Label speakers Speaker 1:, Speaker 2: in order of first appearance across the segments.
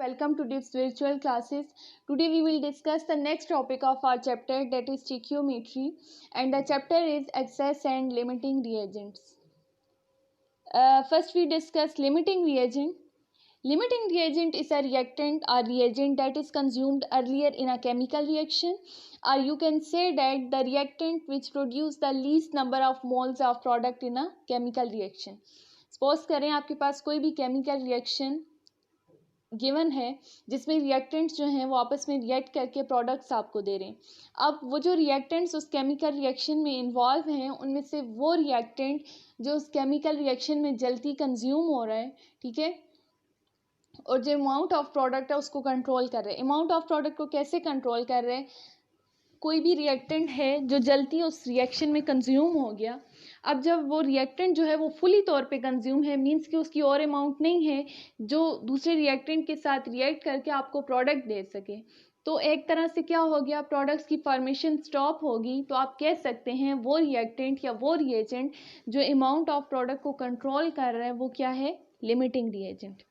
Speaker 1: welcome to DIP's virtual classes. Today we will discuss the next topic of our chapter, that is stoichiometry, and the chapter is excess and limiting reagents. First we discuss limiting reagent. Limiting reagent is a reactant or reagent that is consumed earlier in a chemical reaction, or you can say that the reactant which produce the least number of moles of product in a chemical reaction. Suppose करें आपके पास कोई भी chemical reaction given है जिसमें reactants जो हैं वो आपस में रिएक्ट करके प्रोडक्ट्स आपको दे रहे हैं. अब वो जो रिएक्टेंट्स उस केमिकल रिएक्शन में इन्वॉल्व हैं उनमें से वो रिएक्टेंट जो उस केमिकल रिएक्शन में जल्दी कंज्यूम हो रहा है, ठीक है, और जो अमाउंट ऑफ प्रोडक्ट है उसको कंट्रोल कर रहे हैं. अमाउंट ऑफ प्रोडक्ट को कैसे कंट्रोल कर रहे हैं? कोई भी रिएक्टेंट है जो जल्दी उस रिएक्शन में कंज्यूम हो गया. अब जब वो रिएक्टेंट जो है वो फुली तौर पे कंज्यूम है, मींस कि उसकी और अमाउंट नहीं है जो दूसरे रिएक्टेंट के साथ रिएक्ट करके आपको प्रोडक्ट दे सके, तो एक तरह से क्या हो गया, प्रोडक्ट्स की फॉर्मेशन स्टॉप होगी. तो आप कह सकते हैं वो रिएक्टेंट या वो रिएजेंट जो अमाउंट ऑफ प्रोडक्ट को कंट्रोल कर रहा है वो क्या है? Limiting reagent.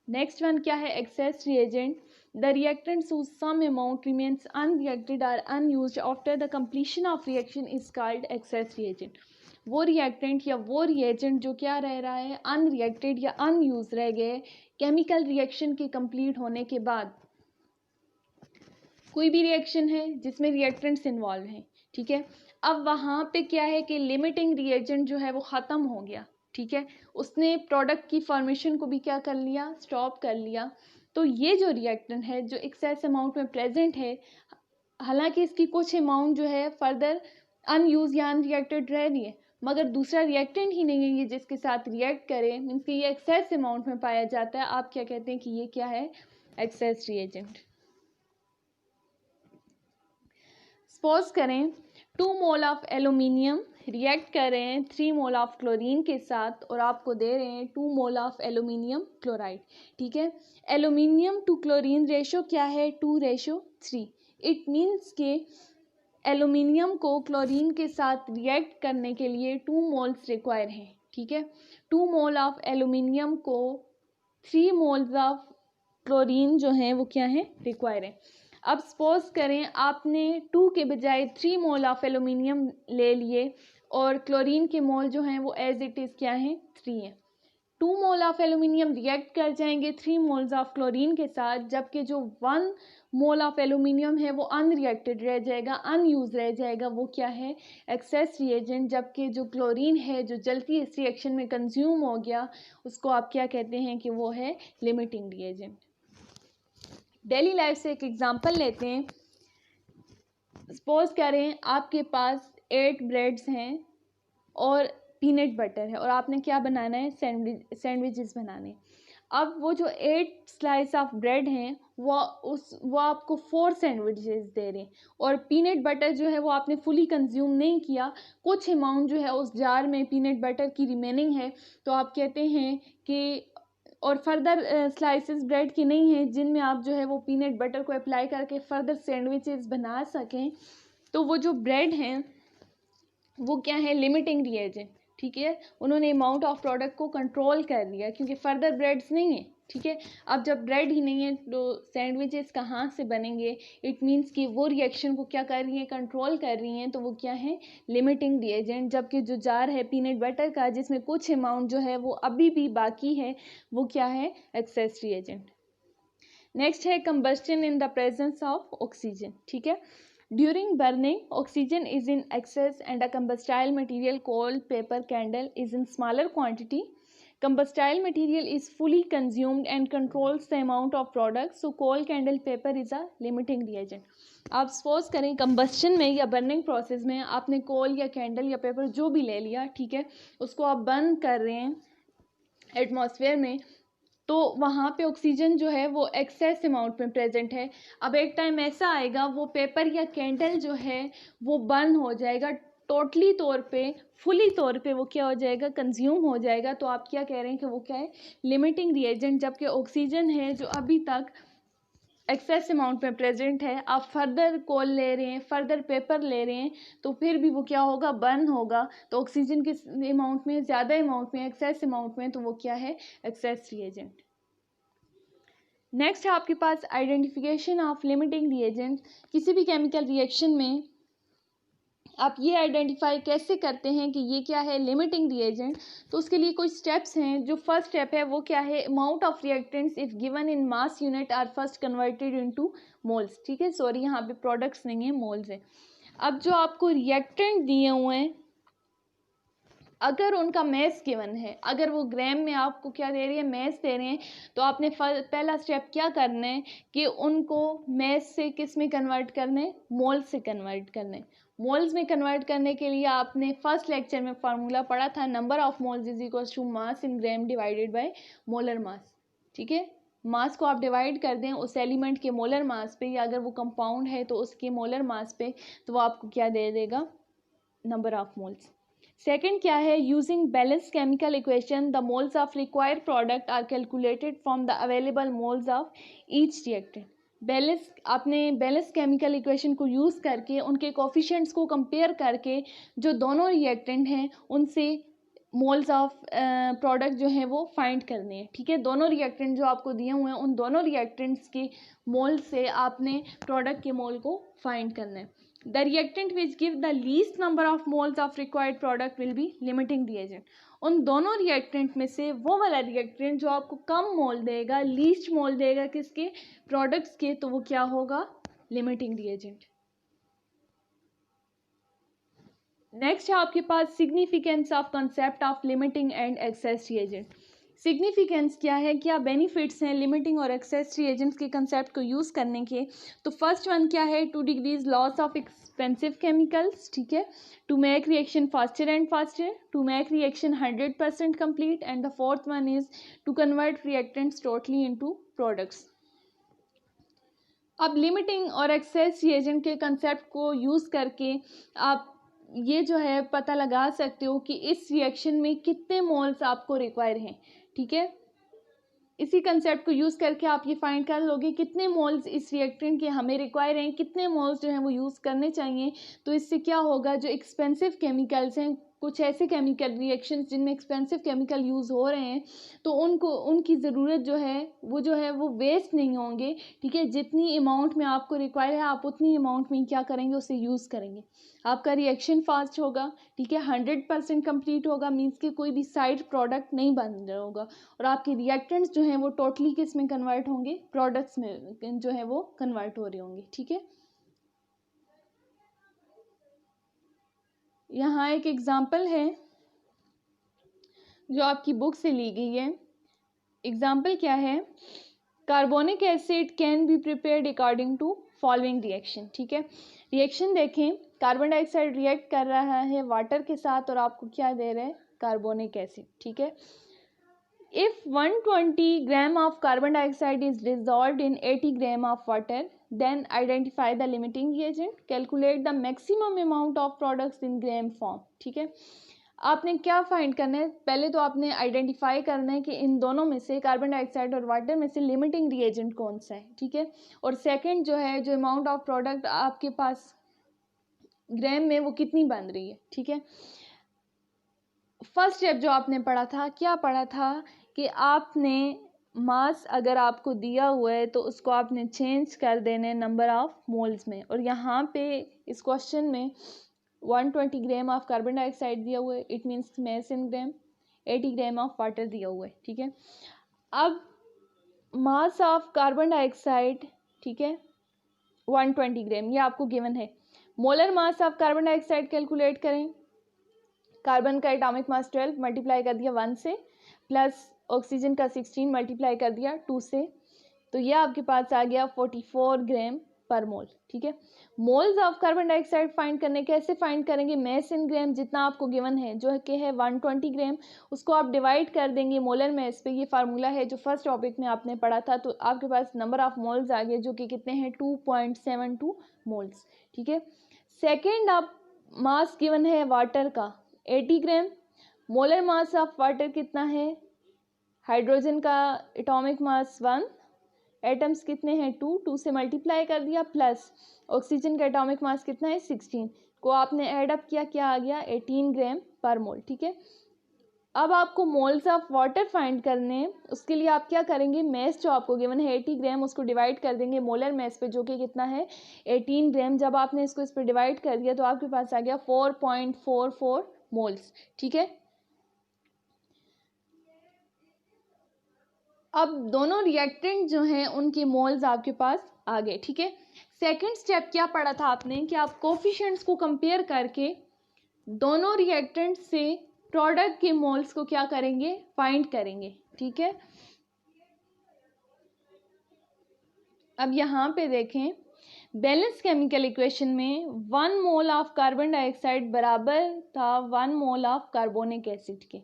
Speaker 1: नेक्स्ट वन क्या है? Access reagent. The reactants whose some amount remains unreacted or unused after the completion of reaction is called excess reagent. वो रिएक्टेंट या वो रिएजेंट जो क्या रह रहा है? अनरिएक्टेड या अनयूज रह गए केमिकल रिएक्शन के कंप्लीट होने के बाद. कोई भी रिएक्शन है जिसमें रिएक्टेंट्स इन्वॉल्व हैं, ठीक है. अब वहाँ पे क्या है कि लिमिटिंग रिएजेंट जो है वो ख़त्म हो गया, ठीक है, उसने प्रोडक्ट की फॉर्मेशन को भी क्या कर लिया? स्टॉप कर लिया. तो ये जो रिएक्टेंट है जो एक्सेस अमाउंट में प्रेजेंट है, हालांकि इसकी कुछ अमाउंट जो है फर्दर अनयूज या अनरिएक्टेड रह रही है, मगर दूसरा रिएक्टेंट ही नहीं है ये जिसके साथ रिएक्ट करे, मीन्स कि ये एक्सेस अमाउंट में पाया जाता है. आप क्या कहते हैं कि ये क्या है? Access reagent. सपोज करें 2 मोल ऑफ एल्यूमिनियम रिएक्ट कर रहे हैं 3 मोल ऑफ क्लोरीन के साथ और आपको दे रहे हैं 2 मोल ऑफ एल्यूमिनियम क्लोराइड, ठीक है. एल्यूमिनियम टू क्लोरीन रेशो क्या है? 2:3. इट मीन्स के एल्यूमिनियम को क्लोरीन के साथ रिएक्ट करने के लिए 2 मोल्स रिक्वायर हैं, ठीक है. 2 मोल ऑफ एल्यूमिनियम को 3 मोल्स ऑफ क्लोरीन जो हैं वो क्या है? रिक्वायर है. अब सपोज करें आपने 2 के बजाय 3 मोल ऑफ एल्यूमिनियम ले लिए और क्लोरीन के मोल जो हैं वो एज इट इज़ क्या हैं? 3 हैं. 2 मोल ऑफ एल्यूमिनियम रिएक्ट कर जाएंगे 3 मोल्स ऑफ क्लोरीन के साथ, जबकि जो 1 मोल ऑफ एल्यूमिनियम है वो अनरिएक्टेड रह जाएगा, अनयूज रह जाएगा. वो क्या है? Access reagent. जबकि जो क्लोरीन है जो जल्दी इस रिएक्शन में कंज्यूम हो गया उसको आप क्या कहते हैं कि वो है लिमिटिंग रिएजेंट. डेली लाइफ से एक एग्जांपल लेते हैं. सपोज करें आपके पास 8 ब्रेड्स हैं और पीनट बटर है और आपने क्या बनाना है? सैंडविचेस बनाने. अब वो जो 8 स्लाइस ऑफ ब्रेड हैं वो आपको 4 सैंडविचेस दे रहे हैं और पीनट बटर जो है वो आपने फुली कंज्यूम नहीं किया, कुछ अमाउंट जो है उस जार में पीनट बटर की रिमेनिंग है. तो आप कहते हैं कि और फर्दर स्लाइसेस ब्रेड की नहीं है जिनमें आप जो है वो पीनट बटर को अप्लाई करके फर्दर सैंडविचेस बना सकें. तो वो जो ब्रेड हैं वो क्या है? लिमिटिंग रिएजेंट, ठीक है. उन्होंने अमाउंट ऑफ प्रोडक्ट को कंट्रोल कर लिया क्योंकि फर्दर ब्रेड्स नहीं है, ठीक है. अब जब ब्रेड ही नहीं है तो सैंडविचेस कहाँ से बनेंगे? इट मीन्स कि वो रिएक्शन को क्या कर रही हैं? कंट्रोल कर रही हैं. तो वो क्या है? Limiting reagent. जबकि जो जार है पीनट बटर का जिसमें कुछ अमाउंट जो है वो अभी भी बाकी है वो क्या है? Access reagent. नेक्स्ट है combustion in the presence of oxygen, ठीक है. During burning, oxygen is in excess and a combustible material called paper candle is in smaller quantity. Combustible material is fully consumed and controls the amount of product. So, coal candle paper is a limiting reagent. आप suppose करें combustion में या burning process में आपने कोल या candle या paper जो भी ले लिया, ठीक है, उसको आप बर्न कर रहे हैं एटमॉस्फेयर में, तो वहाँ पे ऑक्सीजन जो है वो एक्सेस अमाउंट में प्रेजेंट है. अब एक टाइम ऐसा आएगा वो पेपर या कैंडल जो है वो बर्न हो जाएगा टोटली तौर पे, फुली तौर पे वो क्या हो जाएगा? कंज्यूम हो जाएगा. तो आप क्या कह रहे हैं कि वो क्या है? Limiting reagent. जबकि ऑक्सीजन है जो अभी तक एक्सेस अमाउंट में प्रेजेंट है, आप फर्दर कोल ले रहे हैं, फर्दर पेपर ले रहे हैं, तो फिर भी वो क्या होगा? बर्न होगा. तो ऑक्सीजन के अमाउंट में, ज़्यादा अमाउंट में, एक्सेस अमाउंट में, तो वो क्या है? Access reagent. नेक्स्ट है आपके पास आइडेंटिफिकेशन ऑफ लिमिटिंग रिएजेंट। किसी भी केमिकल रिएक्शन में आप ये आइडेंटिफाई कैसे करते हैं कि ये क्या है लिमिटिंग रिएजेंट। तो उसके लिए कुछ स्टेप्स हैं। जो फर्स्ट स्टेप है वो क्या है, amount of reactants if given in mass unit are first converted into moles. ठीक है, सॉरी यहाँ पे प्रोडक्ट्स नहीं है, मोल्स है। अब जो आपको रिएक्टेंट दिए हुए हैं, अगर उनका मैस गिवन है, अगर वो ग्राम में आपको क्या दे रही है, मैस दे रहे हैं, तो आपने पहला स्टेप क्या करना है कि उनको मैस से किस में कन्वर्ट करना है, मोल से कन्वर्ट करना है। मोल्स में कन्वर्ट करने के लिए आपने फर्स्ट लेक्चर में फार्मूला पढ़ा था, number of moles is equal to mass in gram divided by molar mass. ठीक है, मास को आप डिवाइड कर दें उस एलिमेंट के मोलर मास पे, या अगर वो कंपाउंड है तो उसके मोलर मास पे, तो वो आपको क्या दे देगा, नंबर ऑफ मोल्स। सेकेंड क्या है, using balance chemical equation the moles of required product are calculated from the available moles of each reactant. Balance, आपने बैलेंस केमिकल इक्वेशन को यूज़ करके उनके कोफिशिएंट्स को कंपेयर करके जो दोनों रिएक्टेंट हैं उनसे मोल्स ऑफ प्रोडक्ट जो है वो फाइंड करने हैं। ठीक है, दोनों रिएक्टेंट जो आपको दिए हुए हैं उन दोनों रिएक्टेंट्स के मोल से आपने प्रोडक्ट के मोल को फाइंड करना है। The reactant which give the least number of moles of required product will be limiting reagent। उन दोनों रिएक्टेंट में से वो वाला रिएक्टेंट जो आपको कम मोल देगा, लीस्ट मोल देगा किसके, प्रोडक्ट्स के, तो वो क्या होगा, लिमिटिंग रिएजेंट। नेक्स्ट है आपके पास significance of concept of limiting and excess reagent. Significance क्या है, क्या बेनिफिट्स हैं लिमिटिंग और एक्सेस रिएजेंट्स के कंसेप्ट को यूज़ करने के। तो फर्स्ट वन क्या है, to decrease loss of expensive chemicals. ठीक है, to make reaction faster and faster, to make reaction 100% complete, and the fourth one is to convert reactants totally into products. अब limiting और excess reagent के concept को use करके आप ये जो है पता लगा सकते हो कि इस रिएक्शन में कितने मोल्स आपको रिक्वायर हैं। ठीक है, इसी कंसेप्ट को यूज़ करके आप ये फाइंड कर लोगे कितने मोल्स इस रिएक्टेंट के हमें रिक्वायर हैं, कितने मोल्स जो हैं वो यूज़ करने चाहिए। तो इससे क्या होगा, जो एक्सपेंसिव केमिकल्स हैं, कुछ ऐसे केमिकल रिएक्शंस जिनमें एक्सपेंसिव केमिकल यूज़ हो रहे हैं, तो उनको उनकी ज़रूरत जो है वो वेस्ट नहीं होंगे। ठीक है, जितनी अमाउंट में आपको रिक्वायर है आप उतनी अमाउंट में क्या करेंगे, उसे यूज़ करेंगे। आपका रिएक्शन फास्ट होगा। ठीक है, 100% कंप्लीट होगा, मीन्स कि कोई भी साइड प्रोडक्ट नहीं बन रहा होगा, और आपके रिएक्टेंट्स जो हैं वो टोटली किस में कन्वर्ट होंगे, प्रोडक्ट्स में जो है वो कन्वर्ट हो रहे होंगे। ठीक है, यहाँ एक एग्जाम्पल है जो आपकी बुक से ली गई है। एग्जाम्पल क्या है, carbonic acid can be prepared according to following reaction. ठीक है, रिएक्शन देखें, कार्बन डाइऑक्साइड रिएक्ट कर रहा है वाटर के साथ और आपको क्या दे रहे हैं, कार्बोनिक एसिड। ठीक है, if 120 gram of carbon dioxide is dissolved in 80 gram of water, then identify the limiting reagent, calculate the maximum amount of products in gram form। ठीक है, आपने क्या फाइंड करना है, पहले तो आपने आइडेंटिफाई करना है कि इन दोनों में से, कार्बन डाइऑक्साइड और वाटर में से लिमिटिंग रिएजेंट कौन सा है। ठीक है, और सेकंड जो है, जो अमाउंट ऑफ प्रोडक्ट आपके पास ग्राम में वो कितनी बन रही है। ठीक है, फर्स्ट स्टेप जो आपने पढ़ा था, क्या पढ़ा था कि आपने मास अगर आपको दिया हुआ है तो उसको आपने चेंज कर देने नंबर ऑफ मोल्स में, और यहाँ पे इस क्वेश्चन में 120 ग्राम ऑफ कार्बन डाइऑक्साइड दिया हुआ है, it means mass in gram, 80 gram of water दिया हुआ है। ठीक है, अब मास ऑफ कार्बन डाइऑक्साइड, ठीक है, 120 ग्राम, ये आपको गिवन है। Molar mass of carbon dioxide calculate करें, कार्बन का एटॉमिक मास 12 मल्टीप्लाई कर दिया 1 से, प्लस ऑक्सीजन का 16 मल्टीप्लाई कर दिया 2 से, तो ये आपके पास आ गया 44 ग्राम पर मोल। ठीक है, moles of carbon dioxide find करने, कैसे फाइंड करेंगे, मैस इन ग्राम, जितना आपको गिवन है जो कि है 120 ग्राम, उसको आप डिवाइड कर देंगे मोलर मैस पे। ये फार्मूला है जो फर्स्ट टॉपिक में आपने पढ़ा था, तो आपके पास नंबर ऑफ मोल्स आ गए जो कि कितने हैं, 2.72 मोल्स। ठीक है, सेकेंड आप मास गिवन है वाटर का 80 ग्राम, मोलर मास ऑफ वाटर कितना है, हाइड्रोजन का एटॉमिक मास 1, एटम्स कितने हैं 2 से मल्टीप्लाई कर दिया, प्लस ऑक्सीजन का एटॉमिक मास कितना है 16, को आपने ऐड अप किया, क्या आ गया 18 ग्राम पर मोल। ठीक है, अब आपको मोल्स ऑफ वाटर फाइंड करने हैं। उसके लिए आप क्या करेंगे, मैस जो आपको गिवन है 80 ग्राम, उसको डिवाइड कर देंगे मोलर मैस पे, जो कि कितना है 18 ग्राम। जब आपने इसको इस पर डिवाइड कर दिया तो आपके पास आ गया 4.44 मोल्स। ठीक है, अब दोनों रिएक्टेंट जो हैं उनके मोल्स आपके पास आ गए। ठीक है, सेकंड स्टेप क्या पढ़ा था आपने कि आप कोफिशिएंट्स को कंपेयर करके दोनों रिएक्टेंट से प्रोडक्ट के मोल्स को क्या करेंगे, फाइंड करेंगे। ठीक है, अब यहाँ पे देखें, बैलेंस केमिकल इक्वेशन में 1 मोल ऑफ कार्बन डाइऑक्साइड बराबर था 1 मोल ऑफ कार्बोनिक एसिड के।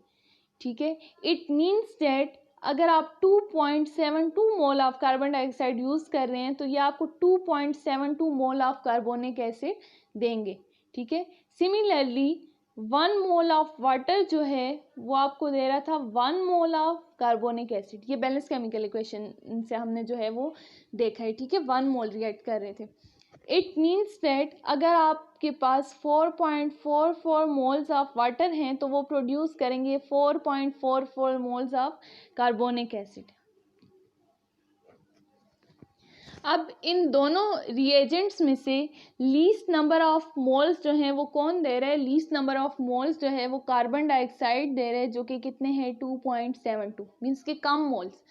Speaker 1: ठीक है, इट मीन्स दैट अगर आप 2.72 mole of carbon dioxide use कर रहे हैं तो ये आपको 2.72 मोल ऑफ कार्बोनिक एसिड देंगे। ठीक है, सिमिलरली 1 मोल ऑफ वाटर जो है वो आपको दे रहा था 1 मोल ऑफ कार्बोनिक एसिड। ये बैलेंस केमिकल इक्वेशन से हमने जो है वो देखा है। ठीक है, 1 मोल रिएक्ट कर रहे थे। इट मीन्स दैट अगर आपके पास 4.44 मोल्स ऑफ वाटर हैं तो वो प्रोड्यूस करेंगे 4.44 मोल्स ऑफ कार्बोनिक एसिड। अब इन दोनों रिएजेंट्स में से लीस्ट नंबर ऑफ मोल्स जो हैं वो कौन दे रहा है, लीस्ट नंबर ऑफ मोल्स जो है वो कार्बन डाइऑक्साइड दे रहे हैं, जो कि कितने हैं 2.72, मीन्स के कम मोल्स।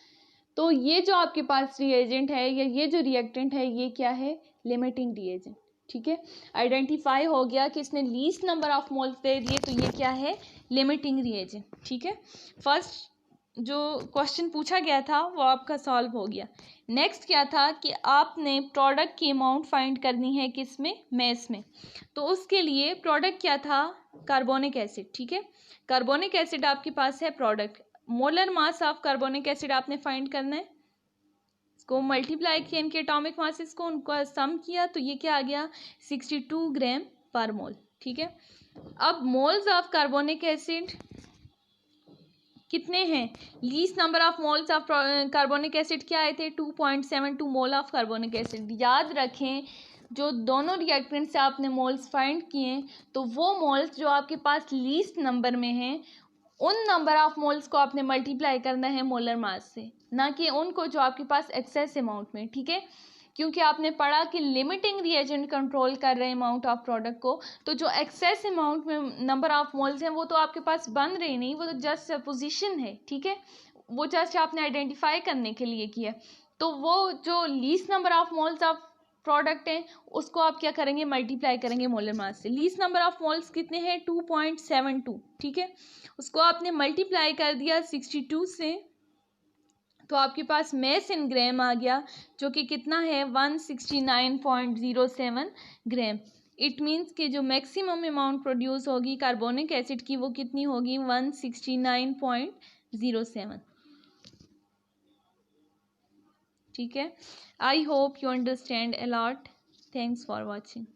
Speaker 1: तो ये जो आपके पास रिएजेंट है या ये जो रिएक्टेंट है ये क्या है, लिमिटिंग रिएजेंट। ठीक है, आइडेंटिफाई हो गया कि इसने लीस्ट नंबर ऑफ मोल्स दे दिए, तो ये क्या है, लिमिटिंग रिएजेंट। ठीक है, फर्स्ट जो क्वेश्चन पूछा गया था वो आपका सॉल्व हो गया। नेक्स्ट क्या था कि आपने प्रोडक्ट की अमाउंट फाइंड करनी है किस में, मैस में। तो उसके लिए प्रोडक्ट क्या था, कार्बोनिक एसिड। ठीक है, कार्बोनिक एसिड आपके पास है product, molar mass of carbonic acid आपने फाइंड करना है। इसको मल्टीप्लाई किया इनके एटॉमिक मासेस को, उनका सम किया तो ये क्या आ गया 62 ग्राम पर मोल। ठीक है, अब मोल्स ऑफ कार्बोनिक एसिड कितने हैं, least number of moles of carbonic acid क्या आए थे 2.72 मोल ऑफ कार्बोनिक एसिड। याद रखें जो दोनों रिएक्टेंट से आपने मोल्स फाइंड किए तो वो मोल्स जो आपके पास लीस्ट नंबर में हैं उन नंबर ऑफ मोल्स को आपने मल्टीप्लाई करना है मोलर मास से, ना कि उनको जो आपके पास एक्सेस अमाउंट में। ठीक है, क्योंकि आपने पढ़ा कि लिमिटिंग रिएजेंट कंट्रोल कर रहे हैं अमाउंट ऑफ प्रोडक्ट को, तो जो एक्सेस अमाउंट में नंबर ऑफ मोल्स हैं वो तो आपके पास बन रहे नहीं, वो तो जस्ट सपोजिशन है। ठीक है, वो जस्ट आपने आइडेंटिफाई करने के लिए किया। तो वो जो least number of moles of product है उसको आप क्या करेंगे, मल्टीप्लाई करेंगे मोलर मास से। लीस्ट नंबर ऑफ मोल्स कितने हैं 2.72। ठीक है, उसको आपने मल्टीप्लाई कर दिया 62 से तो आपके पास मैस इन ग्राम आ गया जो कि कितना है 169.07 ग्राम। इट मीन्स कि जो मैक्सिमम अमाउंट प्रोड्यूस होगी कार्बोनिक एसिड की वो कितनी होगी 169.07। ठीक है, I hope you understand a lot. Thanks for watching.